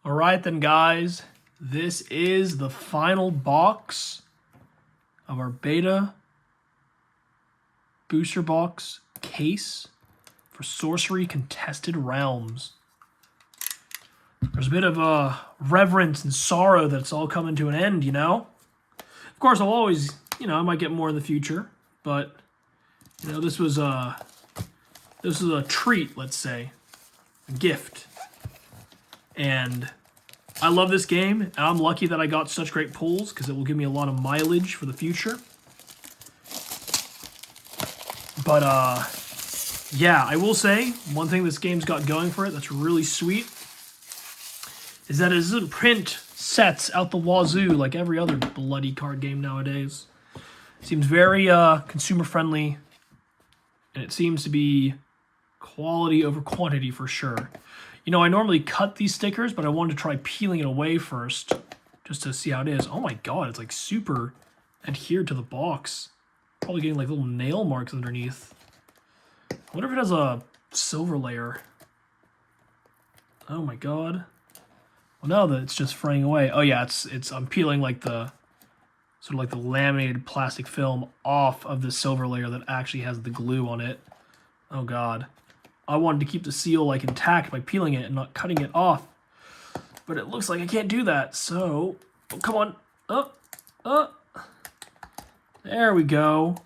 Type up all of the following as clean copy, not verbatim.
All right then, guys. This is the final box of our beta booster box case for Sorcery Contested Realms. There's a bit of reverence and sorrow that it's all coming to an end, you know? Of course, I'll always, I might get more in the future, but, this was a treat, let's say, a gift. And I love this game, and I'm lucky that I got such great pulls because it will give me a lot of mileage for the future. But, yeah, I will say, one thing this game's got going for it that's really sweet is that it doesn't print sets out the wazoo like every other bloody card game nowadays. It seems very consumer-friendly, and it seems to be quality over quantity for sure. I normally cut these stickers, but I wanted to try peeling it away first just to see how it is. Oh my god, it's like super adhered to the box. Probably getting like little nail marks underneath. I wonder if it has a silver layer. Oh my god. Well, now that it's just fraying away. Oh yeah, I'm peeling like the sort of like the laminated plastic film off of the silver layer that actually has the glue on it. Oh god. I wanted to keep the seal like intact by peeling it and not cutting it off. But it looks like I can't do that, so... Oh, come on. There we go.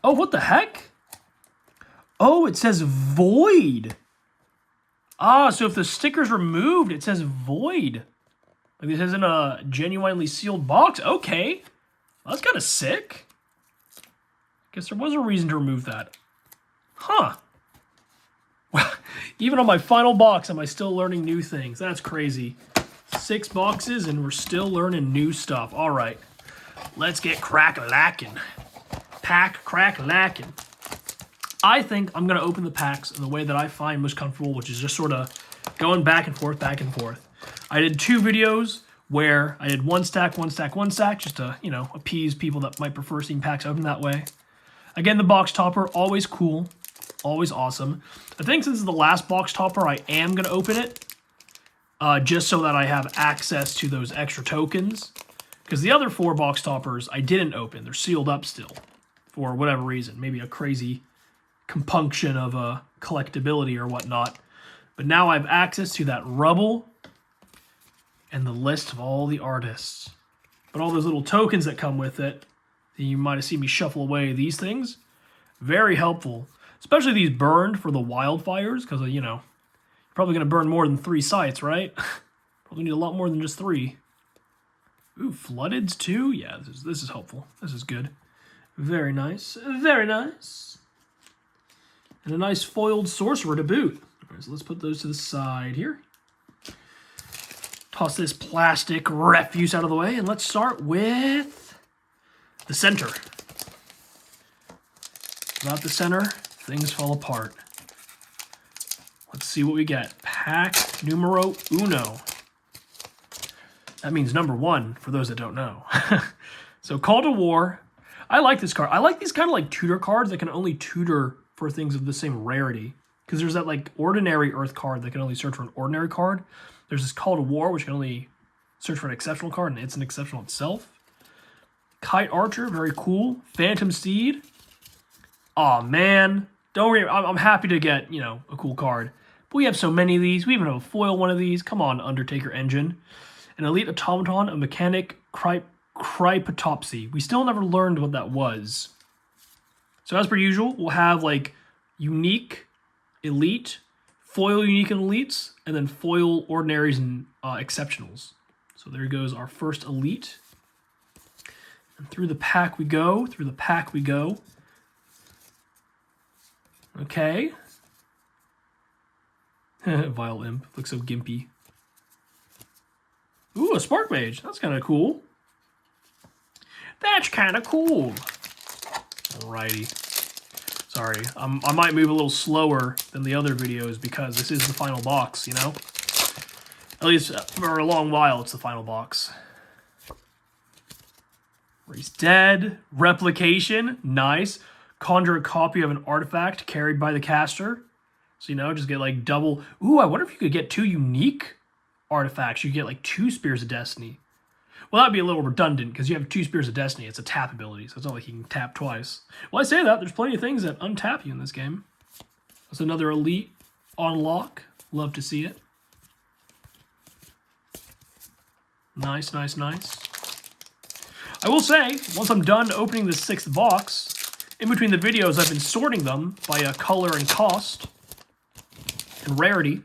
Oh, what the heck? Oh, it says void. Ah, so if the sticker's removed, it says void. Like this isn't a genuinely sealed box. Okay. Well, that's kind of sick. Guess there was a reason to remove that. Huh. Well, even on my final box, am I still learning new things? That's crazy. 6 boxes and we're still learning new stuff. All right, let's get crack-a-lackin'. Pack crack-a-lackin'. I think I'm going to open the packs in the way that I find most comfortable, which is just sort of going back and forth, back and forth. I did 2 videos where I did 1 stack, 1 stack, 1 stack, just to, appease people that might prefer seeing packs open that way. Again, the box topper, always cool. Always awesome. I think since it's the last box topper, I am going to open it. Just so that I have access to those extra tokens. Because the other 4 box toppers I didn't open. They're sealed up still. For whatever reason. Maybe a crazy compunction of collectability or whatnot. But now I have access to that rubble. And the list of all the artists. But all those little tokens that come with it. You might have seen me shuffle away these things. Very helpful. Especially these burned for the wildfires, because, you're probably going to burn more than 3 sites, right? Probably need a lot more than just 3. Ooh, floodeds too? Yeah, this is helpful. This is good. Very nice. Very nice. And a nice foiled sorcerer to boot. All right, so let's put those to the side here. Toss this plastic refuse out of the way, and let's start with the center. Without the center, things fall apart. Let's see what we get. Pack numero uno. That means number 1, for those that don't know. So, Call to War. I like this card. I like these kind of like tutor cards that can only tutor for things of the same rarity. Because there's that like ordinary Earth card that can only search for an ordinary card. There's this Call to War, which can only search for an exceptional card, and it's an exceptional itself. Kite Archer, very cool. Phantom Steed. Aw, man. Don't worry, I'm happy to get, a cool card. But we have so many of these. We even have a foil one of these. Come on, Undertaker Engine. An Elite Automaton, a Mechanic Cryptopsy. We still never learned what that was. So as per usual, we'll have, like, unique, elite, foil unique and elites, and then foil ordinaries and exceptionals. So there goes our first elite. And through the pack we go. Okay. Vile Imp. Looks so gimpy. Ooh, a Spark Mage. That's kind of cool. Alrighty. Sorry. I might move a little slower than the other videos because this is the final box, At least for a long while, it's the final box. He's dead. Replication. Nice. Conjure a copy of an artifact carried by the caster. So, just get like double. Ooh, I wonder if you could get 2 unique artifacts, you get like 2 Spears of Destiny. Well, that'd be a little redundant because you have 2 Spears of Destiny. It's a tap ability, so it's not like you can tap twice. Well, I say that. There's plenty of things that untap you in this game. That's another elite unlock. Love to see it. Nice, nice, nice. I will say, once I'm done opening the 6th box, in between the videos, I've been sorting them by color and cost and rarity.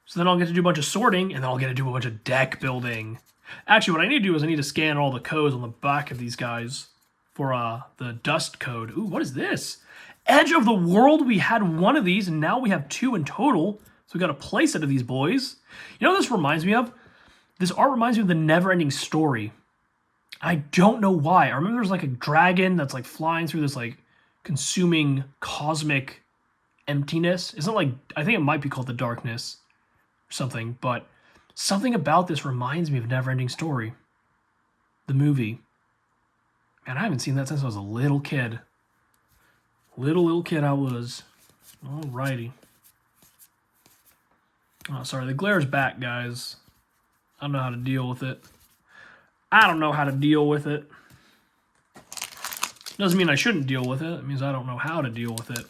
So then I'll get to do a bunch of sorting, and then I'll get to do a bunch of deck building. Actually, what I need to do is I need to scan all the codes on the back of these guys for the dust code. Ooh, what is this? Edge of the World. We had 1 of these, and now we have 2 in total. So we got a playset of these boys. You know what this reminds me of? This art reminds me of the Never-Ending Story. I don't know why. I remember there's like a dragon that's like flying through this like consuming cosmic emptiness. Isn't like, I think it might be called the Darkness or something, but something about this reminds me of Never-Ending Story. The movie. Man, I haven't seen that since I was a little kid. Little kid I was. Alrighty. Oh, sorry, the glare's back, guys. I don't know how to deal with it. I don't know how to deal with it. Doesn't mean I shouldn't deal with it. It means I don't know how to deal with it.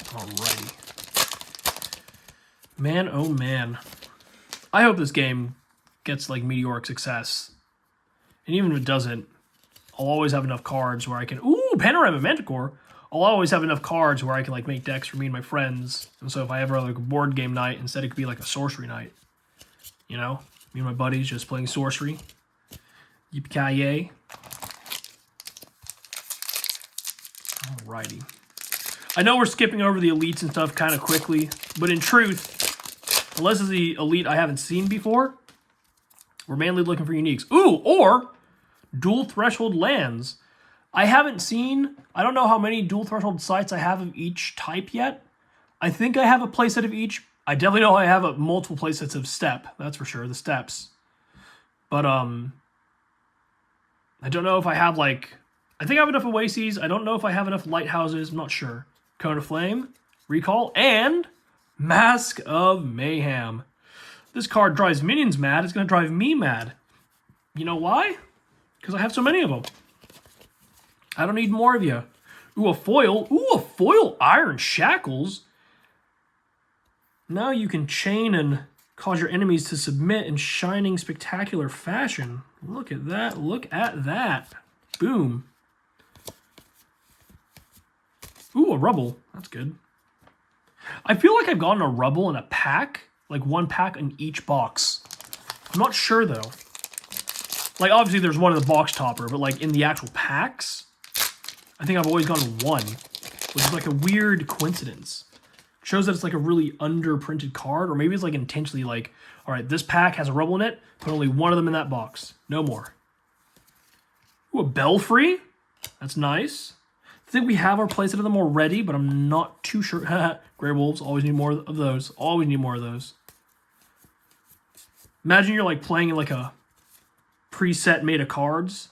Alrighty. Man, oh man. I hope this game gets like meteoric success. And even if it doesn't, I'll always have enough cards where I can... Ooh, Panorama Manticore! I'll always have enough cards where I can like make decks for me and my friends. And so if I ever have like a board game night, instead it could be like a sorcery night. You know? Me and my buddies just playing sorcery. Yippee-ki-yay. Alrighty. I know we're skipping over the elites and stuff kind of quickly, but in truth, unless it's the elite I haven't seen before, we're mainly looking for uniques. Ooh, or dual threshold lands. I haven't seen, I don't know how many dual threshold sites I have of each type yet. I think I have a playset of each. I definitely know I have multiple playsets of step, that's for sure, the steps. But I don't know if I have like, I think I have enough oases. I don't know if I have enough lighthouses. I'm not sure. Cone of Flame, Recall, and Mask of Mayhem. This card drives minions mad. It's going to drive me mad. You know why? Because I have so many of them. I don't need more of you. Ooh, a foil. Ooh, a foil Iron Shackles. Now you can chain and cause your enemies to submit in shining, spectacular fashion. Look at that. Look at that. Boom. Ooh, a Rubble. That's good. I feel like I've gotten a Rubble in a pack. Like one pack in each box. I'm not sure, though. Like, obviously, there's one in the box topper, but, like, in the actual packs, I think I've always gotten one, which is, like, a weird coincidence. Shows that it's, like, a really underprinted card, or maybe it's, like, intentionally, like, all right, this pack has a Rubble in it, put only one of them in that box. No more. Ooh, a Belfry. That's nice. I think we have our playset of them already, but I'm not too sure. Grey Wolves, always need more of those. Always need more of those. Imagine you're, like, playing in, like, a preset made of cards,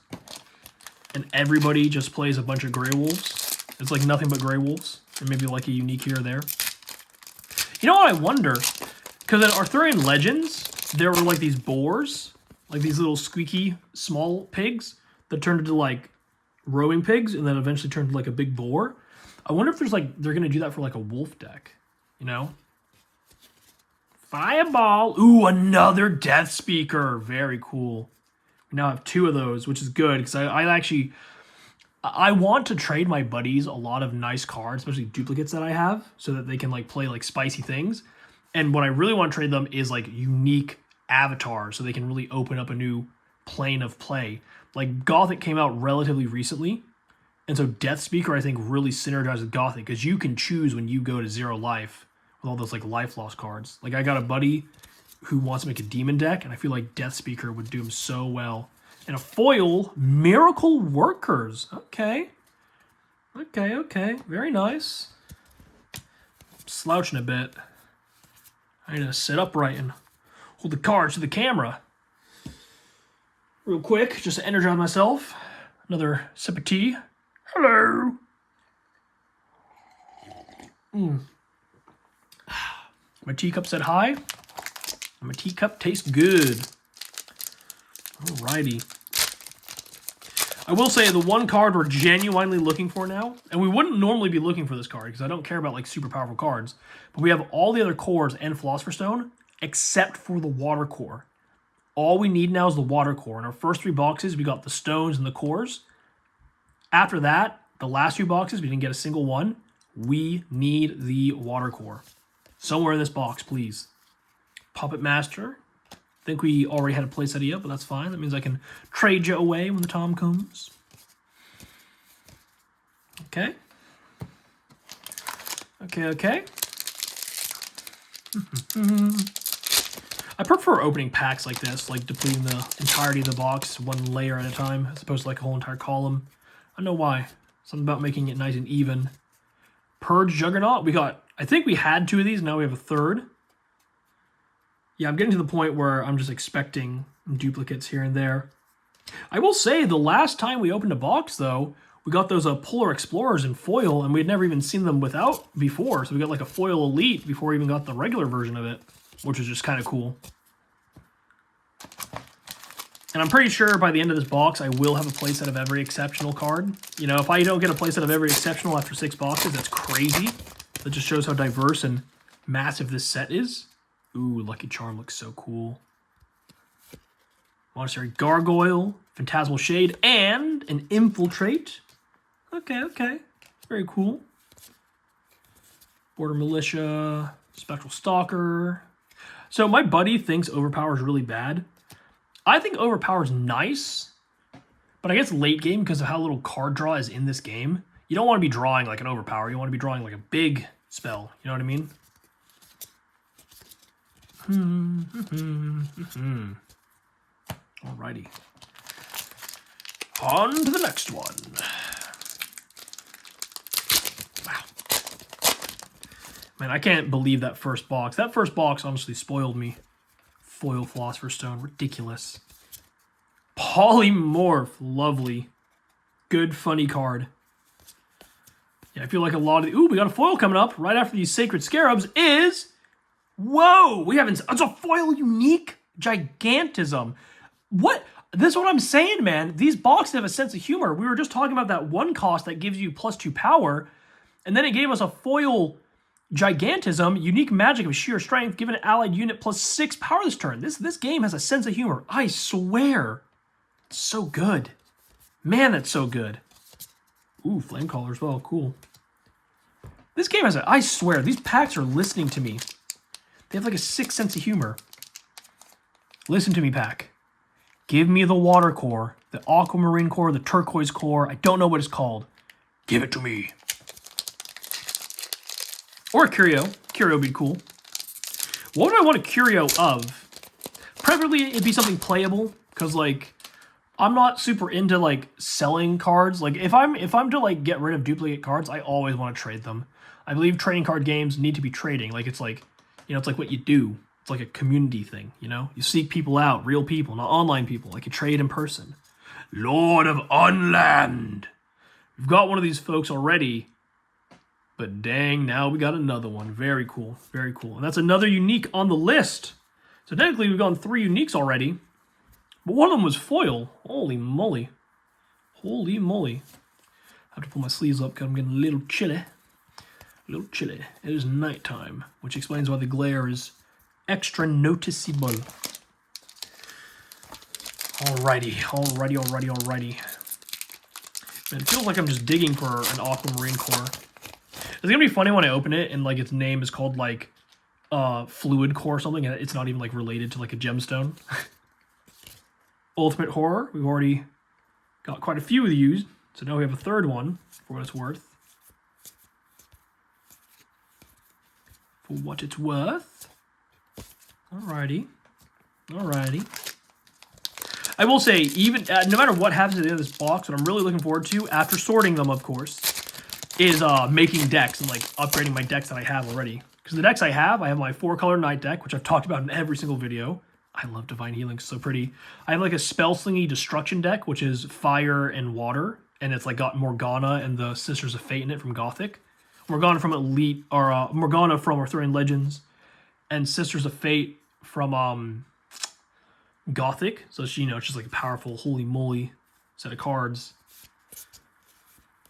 and everybody just plays a bunch of Grey Wolves. It's like nothing but Grey Wolves, and maybe like a unique here or there. You know what I wonder? Because in Arthurian Legends, there were like these boars, like these little squeaky small pigs that turned into like rowing pigs, and then eventually turned into like a big boar. I wonder if there's like they're gonna do that for like a wolf deck, you know? Fireball. Ooh, another Death Speaker. Very cool. We now have two of those, which is good, because I want to trade my buddies a lot of nice cards, especially duplicates that I have, so that they can like play like spicy things. And what I really want to trade them is like unique avatars, so they can really open up a new plane of play. Like Gothic came out relatively recently, and so Death Speaker I think really synergizes with Gothic, because you can choose when you go to 0 life with all those like life loss cards. Like I got a buddy who wants to make a demon deck, and I feel like Death Speaker would do him so well. And a foil, Miracle Workers. Okay. Okay. Very nice. Slouching a bit. I need to sit upright and hold the cards to the camera. Real quick, just to energize myself. Another sip of tea. Hello. My teacup said hi. And my teacup tastes good. Alrighty. I will say the one card we're genuinely looking for now, and we wouldn't normally be looking for this card because I don't care about like super powerful cards, but we have all the other cores and Philosopher's Stone except for the water core. All we need now is the water core. In our first 3 boxes, we got the stones and the cores. After that, the last 2 boxes, we didn't get a single one. We need the water core. Somewhere in this box, please. Puppet Master. I think we already had a place idea, but that's fine. That means I can trade you away when the time comes. Okay. Okay. I prefer opening packs like this, like depleting the entirety of the box one layer at a time, as opposed to like a whole entire column. I don't know why. Something about making it nice and even. Purge Juggernaut. I think we had 2 of these, now we have a third. Yeah, I'm getting to the point where I'm just expecting duplicates here and there. I will say, the last time we opened a box, though, we got those Polar Explorers in foil, and we had never even seen them without before. So we got like a foil Elite before we even got the regular version of it, which was just kind of cool. And I'm pretty sure by the end of this box, I will have a playset of every exceptional card. You know, if I don't get a playset of every exceptional after 6 boxes, that's crazy. That just shows how diverse and massive this set is. Ooh, Lucky Charm looks so cool. Monastery Gargoyle, Phantasmal Shade, and an Infiltrate. Okay. Very cool. Border Militia, Spectral Stalker. So my buddy thinks Overpower is really bad. I think Overpower is nice, but I guess late game, because of how little card draw is in this game, you don't want to be drawing like an Overpower. You want to be drawing like a big spell. You know what I mean? Alrighty. On to the next one. Wow. Man, I can't believe that first box. That first box honestly spoiled me. Foil Philosopher's Stone. Ridiculous. Polymorph. Lovely. Good, funny card. Yeah, I feel like a lot of the... Ooh, we got a foil coming up right after these Sacred Scarabs is... Whoa! It's a foil unique Gigantism. What? This is what I'm saying, man. These boxes have a sense of humor. We were just talking about that one cost that gives you +2 power, and then it gave us a foil Gigantism, unique magic of sheer strength, given an allied unit +6 power this turn. This game has a sense of humor. I swear. It's so good. Man, that's so good. Ooh, Flamecaller as well. Cool. This game has I swear, these packs are listening to me. They have like a 6th sense of humor. Listen to me, pack. Give me the water core, the aquamarine core, the turquoise core. I don't know what it's called. Give it to me. Or a curio. Curio would be cool. What would I want a curio of? Preferably it'd be something playable, because like I'm not super into like selling cards. Like if I'm to like get rid of duplicate cards, I always want to trade them. I believe trading card games need to be trading. Like it's like, you know, it's like what you do. It's like a community thing, you know? You seek people out, real people, not online people. Like you trade in person. Lord of Unland. We've got one of these folks already, but dang, now we got another one. Very cool, very cool. And that's another unique on the list. So technically we've gone 3 uniques already, but one of them was foil. Holy moly. Holy moly. I have to pull my sleeves up because I'm getting a little chilly. A little chilly. It is nighttime, which explains why the glare is extra noticeable. Alrighty. Man, it feels like I'm just digging for an aquamarine core. It's gonna be funny when I open it and like its name is called like fluid core or something, and it's not even like related to like a gemstone. Ultimate Horror. We've already got quite a few of these, so now we have a third one for what it's worth. For what it's worth. Alrighty. I will say, even no matter what happens at the end of this box, what I'm really looking forward to, after sorting them, of course, is making decks and like upgrading my decks that I have already. Because the decks I have my 4-color Night deck, which I've talked about in every single video. I love Divine Healing, it's so pretty. I have like a Spell Slingy Destruction deck, which is fire and water, and it's like got Morgana and the Sisters of Fate in it from Gothic. Morgana from Elite, or Morgana from Arthurian Legends, and Sisters of Fate from Gothic. So she, it's just like a powerful, holy moly set of cards.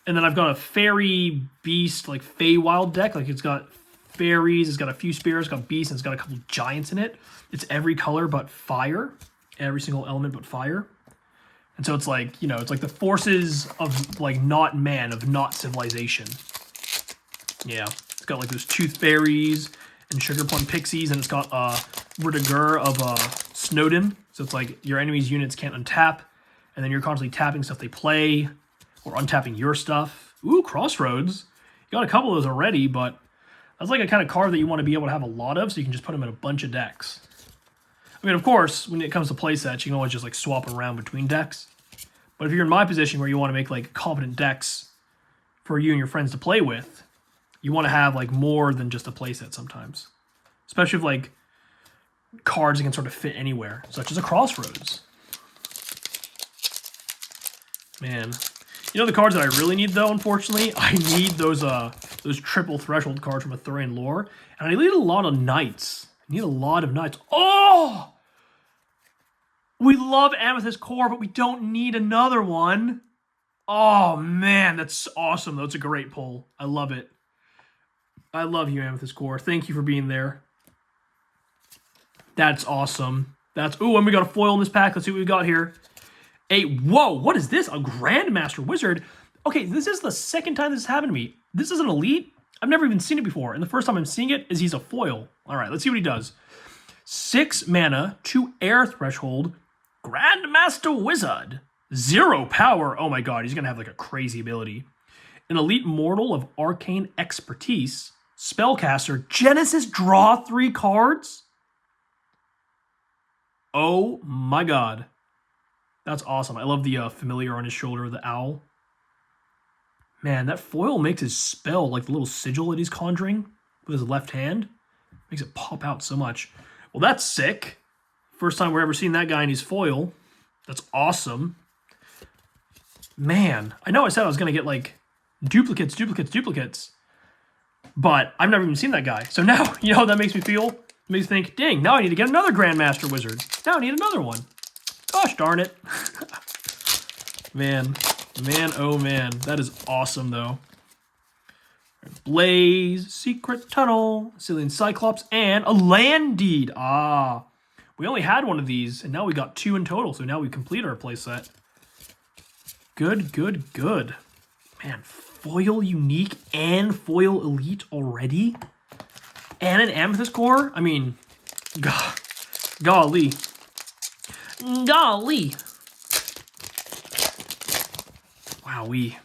And then I've got a Fairy Beast, like Feywild deck. Like it's got fairies, it's got a few spirits, it's got beasts, and it's got a couple giants in it. It's every color but fire. Every single element but fire. And so it's like, it's like the forces of like not man, of not civilization. Yeah. It's got like those Tooth Fairies and Sugar Plum Pixies, and it's got Ridiger of Snowden. So it's like your enemy's units can't untap, and then you're constantly tapping stuff they play, or untapping your stuff. Ooh, Crossroads. You got a couple of those already, but that's like a kind of card that you want to be able to have a lot of, so you can just put them in a bunch of decks. I mean, of course, when it comes to play sets, you can always just like swap around between decks. But if you're in my position where you want to make like competent decks for you and your friends to play with, you want to have like more than just a play set sometimes. Especially if like cards that can sort of fit anywhere, such as a Crossroads. Man. The cards that I really need, though, unfortunately, I need those triple threshold cards from Arthurian Lore, and I need a lot of Knights. I need a lot of Knights. Oh! We love Amethyst Core, but we don't need another one. Oh, man, that's awesome, though. It's a great pull. I love it. I love you, Amethyst Core. Thank you for being there. That's awesome. Ooh, and we got a foil in this pack. Let's see what we got here. Whoa, what is this? A Grandmaster Wizard? Okay, this is the second time this has happened to me. This is an elite. I've never even seen it before, and the first time I'm seeing it is he's a foil. All right, let's see what he does. 6 mana, 2 air threshold, Grandmaster Wizard. 0 power. Oh my god, he's going to have like a crazy ability. An elite mortal of arcane expertise, spellcaster, Genesis, draw 3 cards? Oh my god. That's awesome. I love the familiar on his shoulder, the owl. Man, that foil makes his spell, like the little sigil that he's conjuring with his left hand, makes it pop out so much. Well, that's sick. First time we're ever seeing that guy in his foil. That's awesome. Man, I know I said I was going to get like duplicates, but I've never even seen that guy. So now, how that makes me feel? It makes me think, dang, now I need to get another Grandmaster Wizard. Now I need another one. Gosh darn it. Man, oh man. That is awesome, though. Blaze, Secret Tunnel, Cillian Cyclops, and a Land Deed. Ah, we only had one of these, and now we got 2 in total, so now we complete our playset. Good. Man, foil unique and foil elite already? And an Amethyst Core? I mean, golly. Wowee.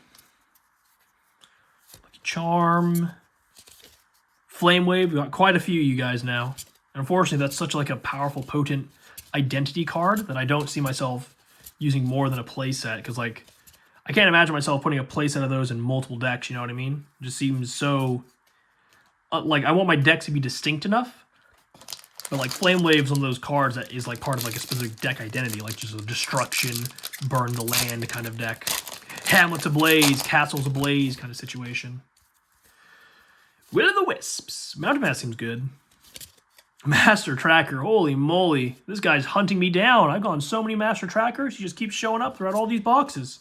Lucky Charm. Flame Wave. We got quite a few of you guys now. And unfortunately, that's such like a powerful, potent identity card that I don't see myself using more than a playset. Because like, I can't imagine myself putting a playset of those in multiple decks, you know what I mean? It just seems so... like, I want my decks to be distinct enough. But like Flame Wave's one of those cards that is like part of like a specific deck identity, like just a destruction, burn the land kind of deck. Hamlet's ablaze, Castle's ablaze kind of situation. Will of the Wisps. Mountain Mass seems good. Master Tracker, holy moly. This guy's hunting me down. I've gone so many Master Trackers, he just keeps showing up throughout all these boxes.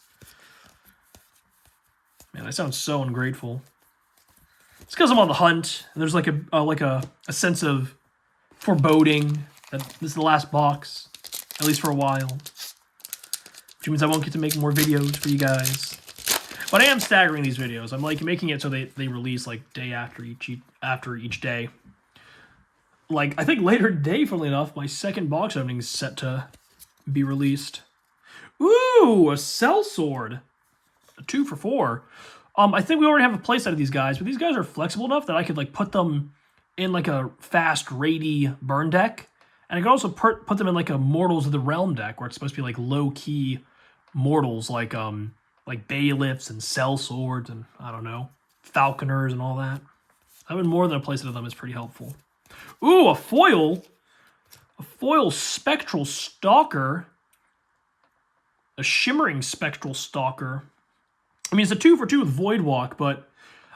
Man, I sound so ungrateful. It's because I'm on the hunt, and there's like a sense of foreboding that this is the last box, at least for a while. Which means I won't get to make more videos for you guys. But I am staggering these videos. I'm like making it so they release like day after each day. Like, I think later today, funnily enough, my second box opening is set to be released. Ooh, a Sellsword. A 2 for 4. I think we already have a playset of these guys, but these guys are flexible enough that I could like put them in like a fast, raidy burn deck. And I could also put them in like a Mortals of the Realm deck where it's supposed to be like low-key mortals like bailiffs and sellswords and, I don't know, falconers and all that. Having more than a playset of them is pretty helpful. Ooh, a foil. A foil Spectral Stalker. A Shimmering Spectral Stalker. I mean, it's a 2 for 2 with Void Walk, but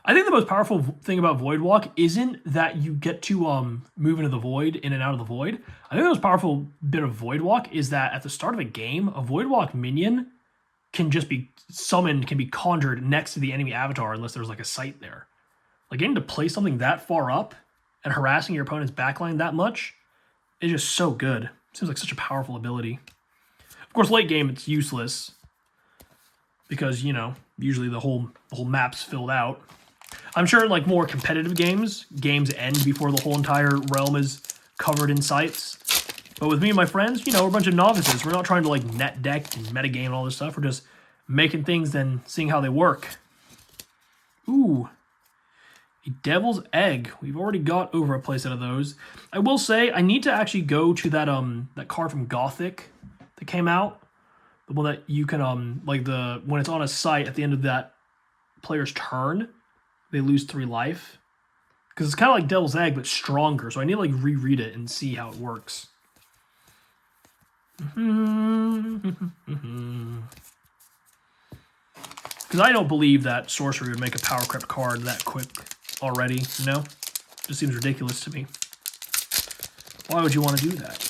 I think the most powerful thing about Void Walk isn't that you get to move into the void, in and out of the void. I think the most powerful bit of Void Walk is that at the start of a game, a Void Walk minion can just be summoned, can be conjured next to the enemy avatar unless there's like a site there. Like getting to play something that far up and harassing your opponent's backline that much is just so good. Seems like such a powerful ability. Of course, late game it's useless because, you know, usually the whole map's filled out. I'm sure in like more competitive games end before the whole entire realm is covered in sites. But with me and my friends, you know, we're a bunch of novices. We're not trying to like net deck and metagame and all this stuff. We're just making things and seeing how they work. Ooh. A Devil's Egg. We've already got over a playset of those. I will say I need to actually go to that card from Gothic that came out. The one that you can when it's on a site at the end of that player's turn, they lose 3 life. Because it's kind of like Devil's Egg, but stronger. So I need to like reread it and see how it works. Because I don't believe that Sorcery would make a power crept card that quick already, you know? Just seems ridiculous to me. Why would you want to do that?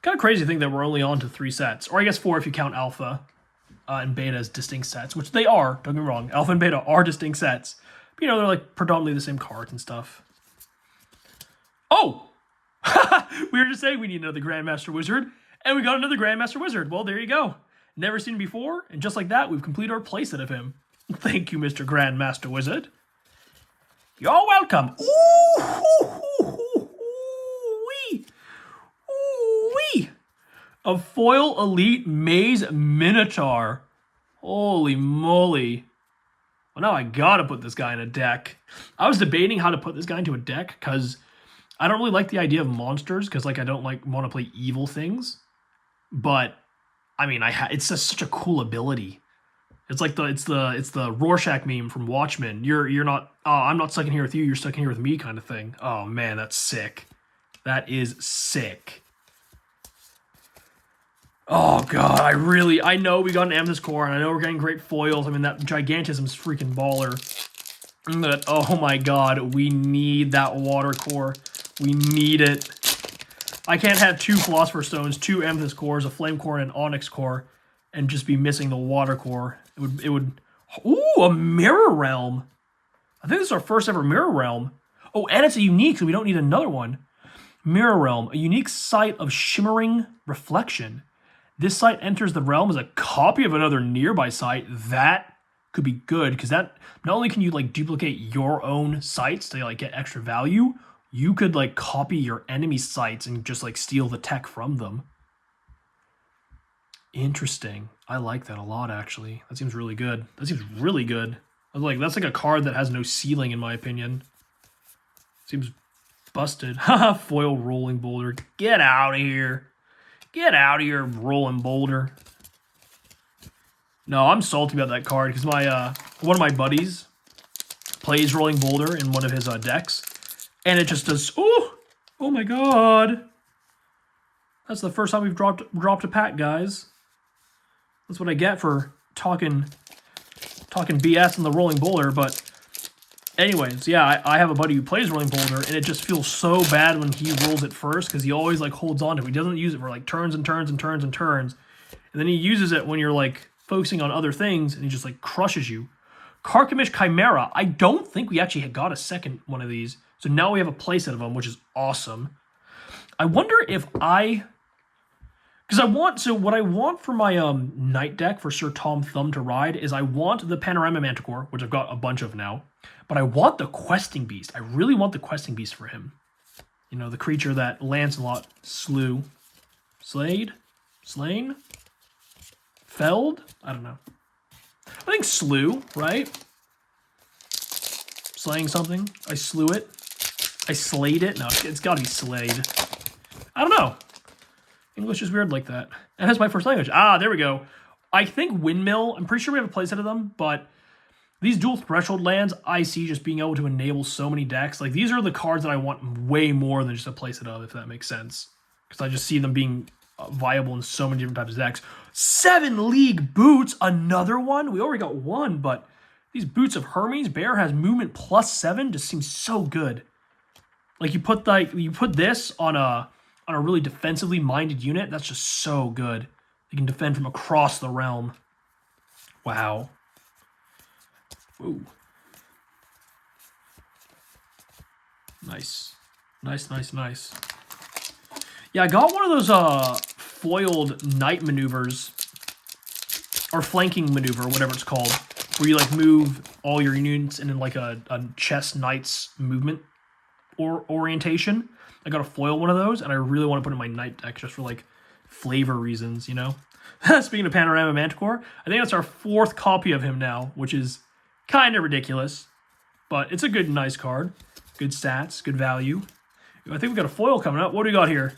Kind of crazy to think that we're only on to 3 sets. Or I guess 4 if you count Alpha and Beta as distinct sets, which they are, don't get me wrong. Alpha and Beta are distinct sets. But, you know, they're like predominantly the same cards and stuff. Oh! We were just saying we need another Grandmaster Wizard, and we got another Grandmaster Wizard. Well, there you go. Never seen him before, and just like that, we've completed our playset of him. Thank you, Mr. Grandmaster Wizard. You're welcome. Ooh-wee. Ooh-wee. A foil elite maze minotaur. Holy moly. Well, now I gotta put this guy in a deck. I was debating how to put this guy into a deck, because I don't really like the idea of monsters, because like I don't like want to play evil things. But I mean, it's just such a cool ability. It's like it's the Rorschach meme from Watchmen. You're not I'm not stuck in here with you. You're stuck in here with me, kind of thing. Oh man, that's sick. That is sick. Oh god, I know we got an Amethyst Core, and I know we're getting great foils. I mean, that Gigantism's freaking baller. But oh my god, we need that Water Core. We need it. I can't have 2 Philosopher's Stones, 2 Amethyst Cores, a Flame Core, and an Onyx Core, and just be missing the Water Core. It would. Ooh, a Mirror Realm. I think this is our first ever Mirror Realm. Oh, and it's a unique, so we don't need another one. Mirror Realm, a unique site of shimmering reflection. This site enters the realm as a copy of another nearby site. That could be good, because that not only can you like duplicate your own sites to like get extra value, you could like copy your enemy sites and just like steal the tech from them. Interesting. I like that a lot, actually. That seems really good. That seems really good. That's like a card that has no ceiling, in my opinion. Seems busted. Haha, foil Rolling Boulder. Get out of here. Get out of here, Rolling Boulder. No, I'm salty about that card because my one of my buddies plays Rolling Boulder in one of his decks, and it just does. Oh my god! That's the first time we've dropped a pack, guys. That's what I get for talking BS in the Rolling Boulder. But anyways, yeah, I have a buddy who plays Rolling Boulder, and it just feels so bad when he rolls it first because he always like holds on to it. He doesn't use it for like turns and turns and turns and turns, and then he uses it when you're like focusing on other things, and he just like crushes you. Carchemish Chimera. I don't think we actually had got a second one of these, so now we have a playset of them, which is awesome. I wonder if what I want for my night deck for Sir Tom Thumb to ride is I want the Panorama Manticore, which I've got a bunch of now, but I want the Questing Beast. I really want the Questing Beast for him. You know, the creature that Lancelot slew. Slayed? Slain? Felled? I don't know. I think slew, right? Slaying something. I slew it. I slayed it. No, it's got to be slayed. I don't know. English is weird like that. And that's my first language. Ah, there we go. I think Windmill, I'm pretty sure we have a playset of them, but these dual threshold lands, I see just being able to enable so many decks. Like, these are the cards that I want way more than just a playset of, if that makes sense. Because I just see them being viable in so many different types of decks. 7 League Boots, another one? We already got one, but These Boots of Hermes. Bear has movement +7. Just seems so good. Like you put this on a really defensively minded unit. That's just so good. You can defend from across the realm. Wow. Ooh. Nice. Nice. Yeah, I got one of those foiled knight maneuvers. Or flanking maneuver, whatever it's called. Where you like move all your units in like a chess knight's movement or orientation. I got a foil one of those, and I really want to put in my knight deck just for like flavor reasons, you know? Speaking of Panorama Manticore, I think that's our 4th copy of him now, which is kind of ridiculous. But it's a good, nice card. Good stats, good value. I think we got a foil coming up. What do we got here?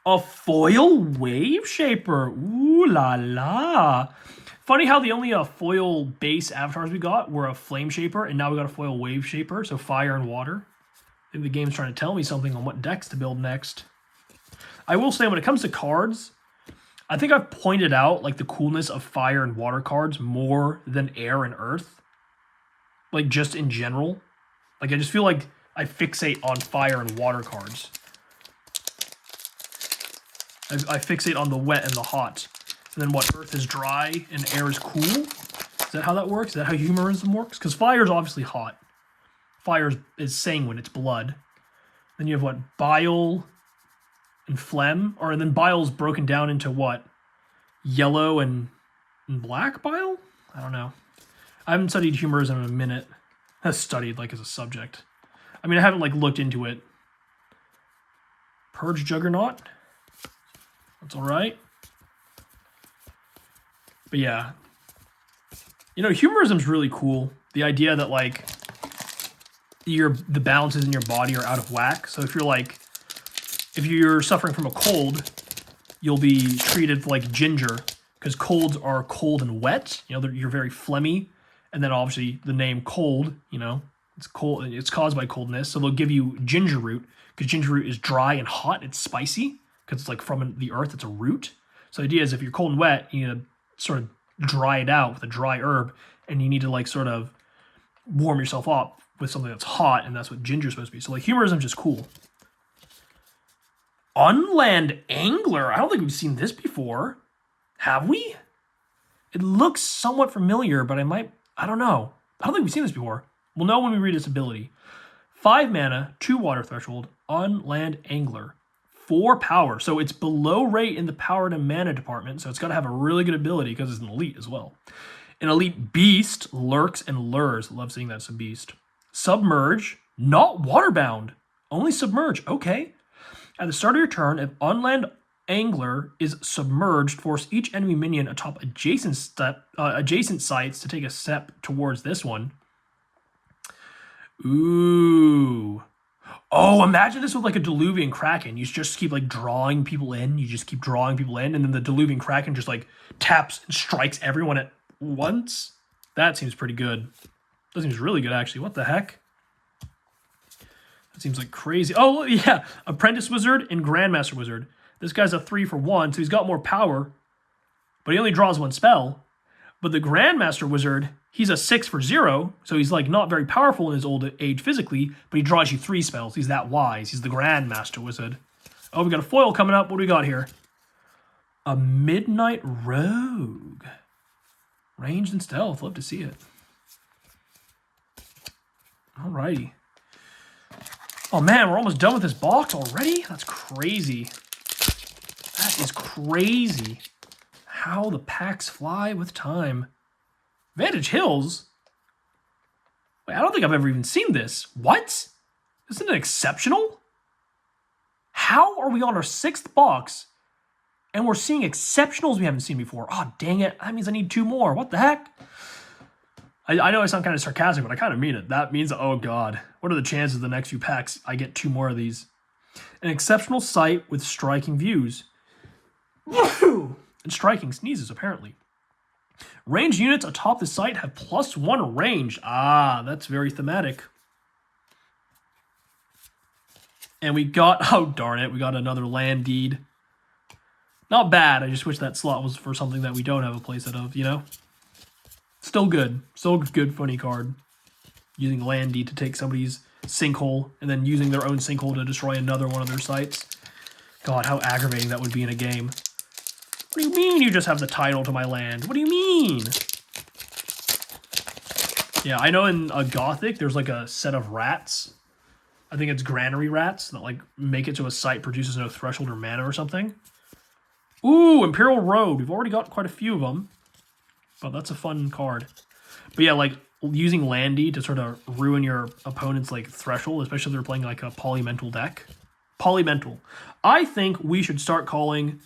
A foil Wave Shaper. Ooh la la. Funny how the only foil base avatars we got were a Flame Shaper, and now we got a foil Wave Shaper, so fire and water. I think the game's trying to tell me something on what decks to build next. I will say, when it comes to cards, I think I've pointed out like the coolness of fire and water cards more than air and earth. Like just in general. Like I just feel like I fixate on fire and water cards. I fixate on the wet and the hot. And then what, earth is dry and air is cool? Is that how that works? Is that how humorism works? Because fire is obviously hot. Fire is sanguine, it's blood. Then you have what, bile and phlegm? And then bile's broken down into what? Yellow and black bile? I don't know. I haven't studied humorism in a minute. I've studied like as a subject. I mean, I haven't like looked into it. Purge Juggernaut? That's alright. But yeah. You know, humorism's really cool. The idea that like the balances in your body are out of whack. So if you're suffering from a cold, you'll be treated like ginger, because colds are cold and wet. You know, you're very phlegmy, and then obviously the name cold, you know, it's cold. It's caused by coldness. So they'll give you ginger root, because ginger root is dry and hot. It's spicy because it's like from the earth. It's a root. So the idea is if you're cold and wet, you need to sort of dry it out with a dry herb, and you need to like sort of warm yourself up with something that's hot, and that's what ginger's supposed to be. So like humorism's just cool. Unland Angler. I don't think we've seen this before. Have we? It looks somewhat familiar, but I don't know. I don't think we've seen this before. We'll know when we read its ability. 5 mana, 2 water threshold, Unland Angler. 4 power. So it's below rate in the power to mana department, so it's got to have a really good ability because it's an elite as well. An elite beast, lurks and lures. Love seeing that it's a beast. Submerge, not waterbound, only submerge. Okay. At the start of your turn, if Unland Angler is submerged, force each enemy minion atop adjacent sites to take a step towards this one. Ooh. Oh, imagine this with like a Diluvian Kraken. You just keep like drawing people in. You just keep drawing people in, and then the Diluvian Kraken just like taps and strikes everyone at once. That seems pretty good. That seems really good, actually. What the heck? That seems like crazy. Oh, yeah. Apprentice Wizard and Grandmaster Wizard. This guy's a 3 for 1, so he's got more power, but he only draws 1 spell. But the Grandmaster Wizard, he's a 6 for 0, so he's like not very powerful in his old age physically, but he draws you 3 spells. He's that wise. He's the Grandmaster Wizard. Oh, we got a foil coming up. What do we got here? A Midnight Rogue. Ranged and stealth. Love to see it. Alrighty. Oh man, we're almost done with this box already? That's crazy. That is crazy. How the packs fly with time. Vantage Hills? Wait, I don't think I've ever even seen this. What? Isn't it exceptional? How are we on our 6th box and we're seeing exceptionals we haven't seen before? Oh, dang it. That means I need 2 more. What the heck? I know I sound kind of sarcastic, but I kind of mean it. That means, oh god, what are the chances the next few packs I get 2 more of these? An exceptional sight with striking views. And striking sneezes, apparently. Ranged units atop the site have +1 range. Ah, that's very thematic. And we got, oh darn it, we got another land deed. Not bad, I just wish that slot was for something that we don't have a playset of, you know? still good. Still a good, funny card. Using Landy to take somebody's sinkhole and then using their own sinkhole to destroy another one of their sites. God, how aggravating that would be in a game. What do you mean you just have the title to my land? What do you mean? Yeah, I know in a Gothic, there's like a set of rats. I think it's granary rats that like make it to a site produces no threshold or mana or something. Ooh, Imperial Road. We've already got quite a few of them. But that's a fun card. But yeah, like using Landy to sort of ruin your opponent's like threshold, especially if they're playing like a polymental deck. Polymental. I think we should start calling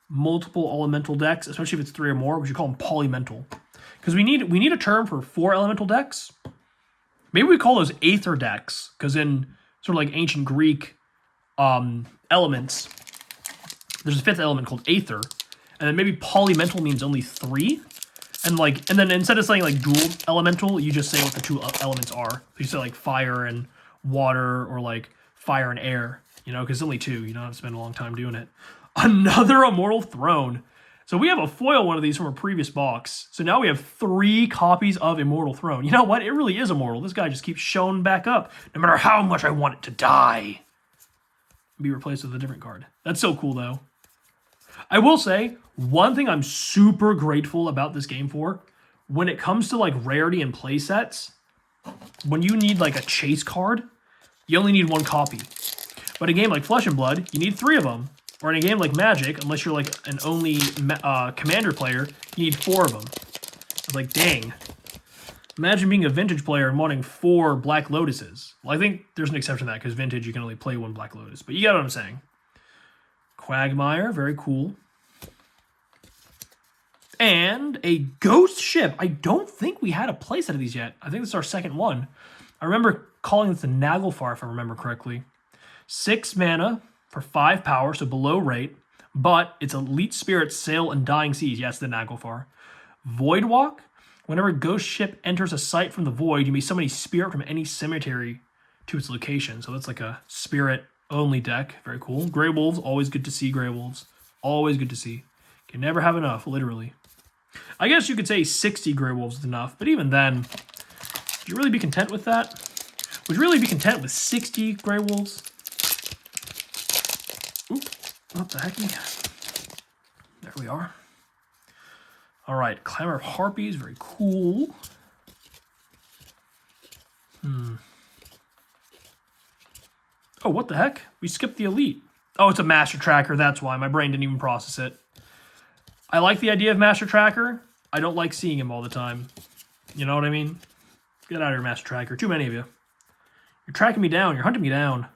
multiple elemental decks, especially if it's 3 or more, we should call them polymental. Because we need a term for 4 elemental decks. Maybe we call those Aether decks, because in sort of like ancient Greek elements, there's a 5th element called Aether, and then maybe polymental means only 3. And then instead of saying like dual elemental, you just say what the 2 elements are. So you say like fire and water, or like fire and air, you know, because it's only 2. You don't have to spend a long time doing it. Another Immortal Throne. So we have a foil one of these from a previous box. So now we have 3 copies of Immortal Throne. You know what? It really is immortal. This guy just keeps showing back up, no matter how much I want it to die. Be replaced with a different card. That's so cool, though. I will say, one thing I'm super grateful about this game for, when it comes to like rarity and play sets, when you need like a chase card, you only need 1 copy. But in a game like Flesh and Blood, you need 3 of them. Or in a game like Magic, unless you're like an only commander player, you need 4 of them. It's like, dang. Imagine being a Vintage player and wanting 4 Black Lotuses. Well, I think there's an exception to that, because Vintage, you can only play 1 Black Lotus. But you get what I'm saying. Quagmire, very cool. And a Ghost Ship. I don't think we had a playset of these yet. I think this is our second one. I remember calling this the Naglfar, if I remember correctly. 6 mana for 5 power, so below rate. But it's Elite Spirit, Sail, and Dying Seas. Yes, the Naglfar. Voidwalk. Whenever Ghost Ship enters a site from the void, you may summon a spirit from any cemetery to its location. So that's like a spirit-only deck. Very cool. Grey Wolves, always good to see Grey Wolves. Always good to see. Can never have enough, literally. I guess you could say 60 Grey Wolves is enough, but even then, would you really be content with that? Would you really be content with 60 Grey Wolves? Oop, what the heck? There we are. All right, Clamor of Harpies, very cool. Oh, what the heck? We skipped the Elite. Oh, it's a Master Tracker, that's why. My brain didn't even process it. I like the idea of Master Tracker. I don't like seeing him all the time. You know what I mean? Get out of here, Master Tracker. Too many of you. You're tracking me down. You're hunting me down.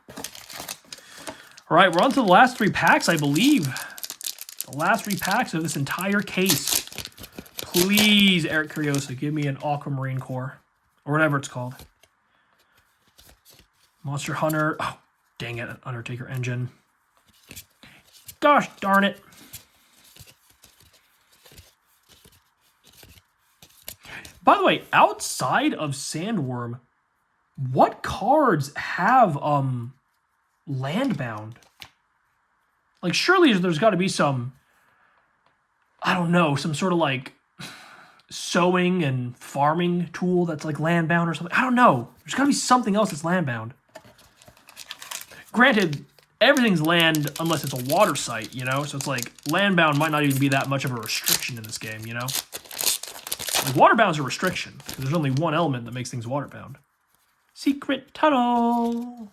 All right, we're on to the last 3 packs, I believe. The last 3 packs of this entire case. Please, Eric Curiosa, give me an Aquamarine Core. Or whatever it's called. Monster Hunter. Oh, dang it. Undertaker Engine. Gosh darn it. By the way, outside of Sandworm, what cards have landbound? Like, surely there's got to be some, I don't know, some sort of like sowing and farming tool that's like landbound or something. I don't know. There's got to be something else that's landbound. Granted, everything's land unless it's a water site, you know? So it's like landbound might not even be that much of a restriction in this game, you know? Like, waterbound's a restriction. There's only 1 element that makes things waterbound. Secret Tunnel.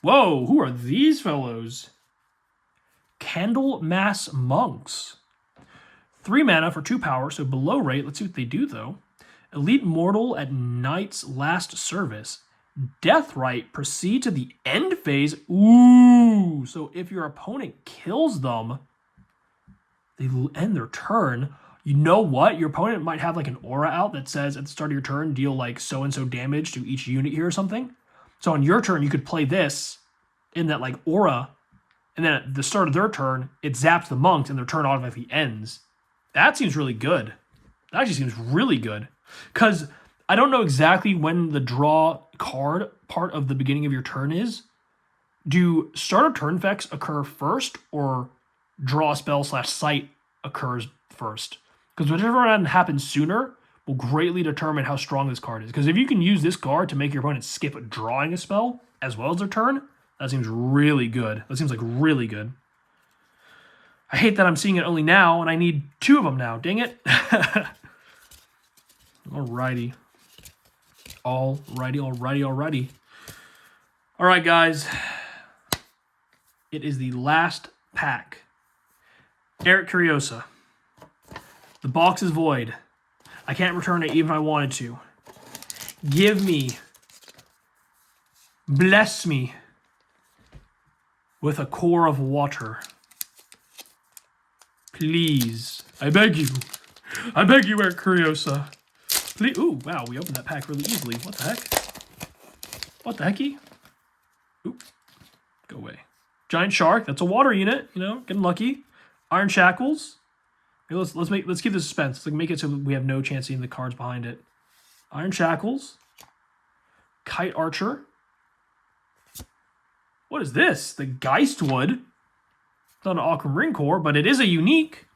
Whoa, who are these fellows? Candlemass Monks. 3 mana for 2 power, so below rate. Let's see what they do, though. Elite Mortal at Knight's Last Service. Deathrite, proceed to the end phase. Ooh, so if your opponent kills them, they end their turn. You know what? Your opponent might have like an aura out that says at the start of your turn, deal like so-and-so damage to each unit here or something. So on your turn, you could play this in that like aura, and then at the start of their turn, it zaps the monks and their turn automatically ends. That seems really good. That actually seems really good. Because I don't know exactly when the draw card part of the beginning of your turn is. Do start of turn effects occur first, or draw spell / sight occurs first? Because whichever one happens sooner will greatly determine how strong this card is. Because if you can use this card to make your opponent skip drawing a spell as well as their turn, that seems really good. That seems like really good. I hate that I'm seeing it only now, and I need 2 of them now. Dang it. Alrighty. Alrighty. All right, guys. It is the last pack. Eric Curiosa. The box is void. I can't return it even if I wanted to. Give me, bless me with a core of water. Please. I beg you. I beg you, Eric Curiosa. Please. Ooh, wow, we opened that pack really easily. What the heck? What the hecky? Ooh. Go away. Giant Shark. That's a water unit, you know, getting lucky. Iron Shackles. Let's keep the suspense. Let's make it so we have no chance seeing the cards behind it. Iron Shackles. Kite Archer. What is this? The Geistwood. It's not an Aquamarine core, but it is a unique.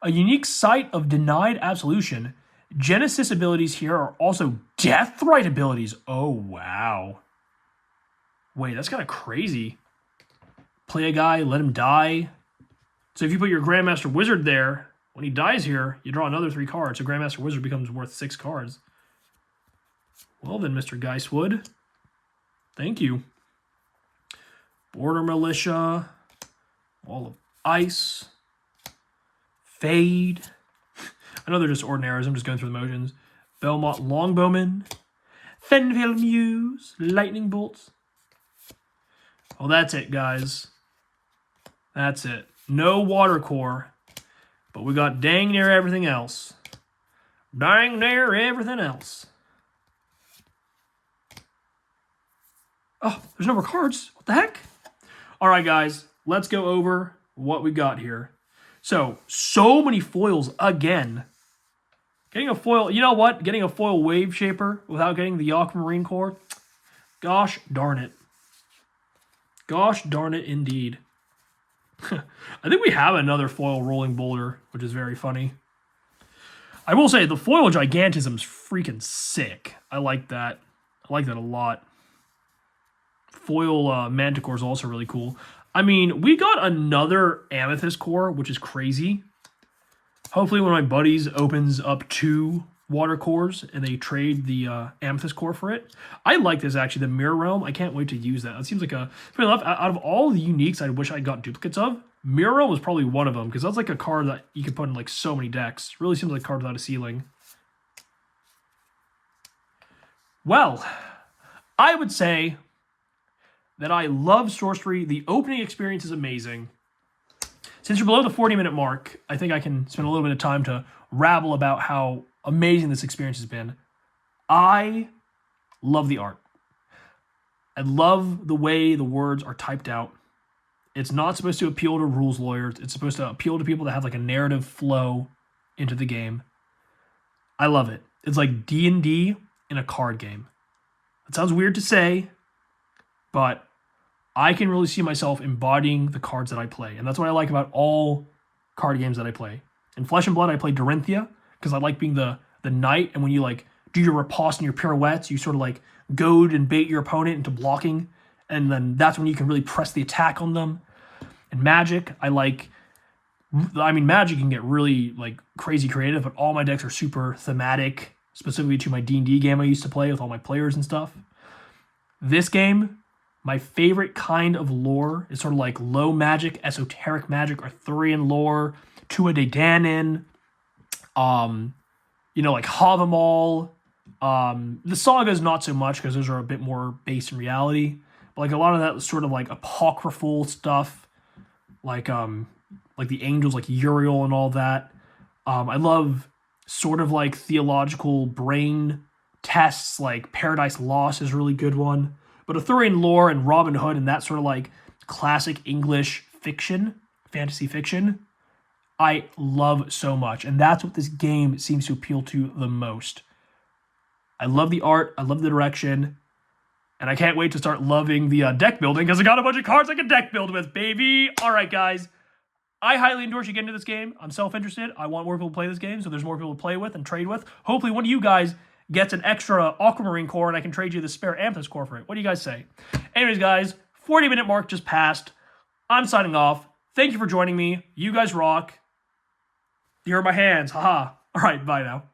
A unique Site of Denied Absolution. Genesis abilities here are also Deathrite abilities. Oh, wow. Wait, that's kind of crazy. Play a guy, let him die. So if you put your Grandmaster Wizard there, when he dies here, you draw another 3 cards. So Grandmaster Wizard becomes worth 6 cards. Well then, Mr. Geistwood. Thank you. Border Militia. Wall of Ice. Fade. I know they're just ordinaries. I'm just going through the motions. Belmont Longbowman. Fenville Muse. Lightning Bolts. Well, that's it, guys. That's it. No water core. But we got dang near everything else. Dang near everything else. Oh, there's no more cards. What the heck? All right, guys. Let's go over what we got here. So many foils again. Getting a foil, you know what? Getting a foil Wave Shaper without getting the Aquamarine core. Gosh darn it. Gosh darn it indeed. I think we have another foil Rolling Boulder, which is very funny. I will say, the foil Gigantism is freaking sick. I like that. I like that a lot. Foil Manticore is also really cool. I mean, we got another Amethyst core, which is crazy. Hopefully one of my buddies opens up 2 water cores and they trade the Amethyst core for it. I like this, actually, the Mirror Realm. I can't wait to use that. It seems like a... Funny enough, out of all the uniques I wish I got duplicates of, Mirror Realm was probably one of them, because that's like a card that you could put in like so many decks. It really seems like a card without a ceiling. Well, I would say that I love Sorcery. The opening experience is amazing. Since you're below the 40-minute mark, I think I can spend a little bit of time to rabble about how amazing this experience has been. I love the art. I love the way the words are typed out. It's not supposed to appeal to rules lawyers. It's supposed to appeal to people that have like a narrative flow into the game. I love it. It's like D&D in a card game. That sounds weird to say, but I can really see myself embodying the cards that I play. And that's what I like about all card games that I play. In Flesh and Blood, I play Dorinthia because I like being the knight. And when you like do your riposte and your pirouettes, you sort of like goad and bait your opponent into blocking. And then that's when you can really press the attack on them. And Magic, Magic can get really like crazy creative, but all my decks are super thematic, specifically to my D&D game I used to play with all my players and stuff. This game, my favorite kind of lore is sort of like low magic, esoteric magic, Arthurian lore, Tua de Danann, like Havamal. The sagas not so much because those are a bit more based in reality. But like a lot of that was sort of like apocryphal stuff, like the angels, like Uriel and all that. I love sort of like theological brain tests, like Paradise Lost is a really good one. But Arthurian lore and Robin Hood and that sort of like classic English fiction, fantasy fiction, I love so much. And that's what this game seems to appeal to the most. I love the art. I love the direction. And I can't wait to start loving the deck building because I got a bunch of cards I can deck build with, baby. All right, guys. I highly endorse you get into this game. I'm self-interested. I want more people to play this game, so there's more people to play with and trade with. Hopefully one of you guys gets an extra Aquamarine core, and I can trade you the spare Amethyst core for it. What do you guys say? Anyways, guys, 40-minute mark just passed. I'm signing off. Thank you for joining me. You guys rock. Here are my hands. Haha. All right, bye now.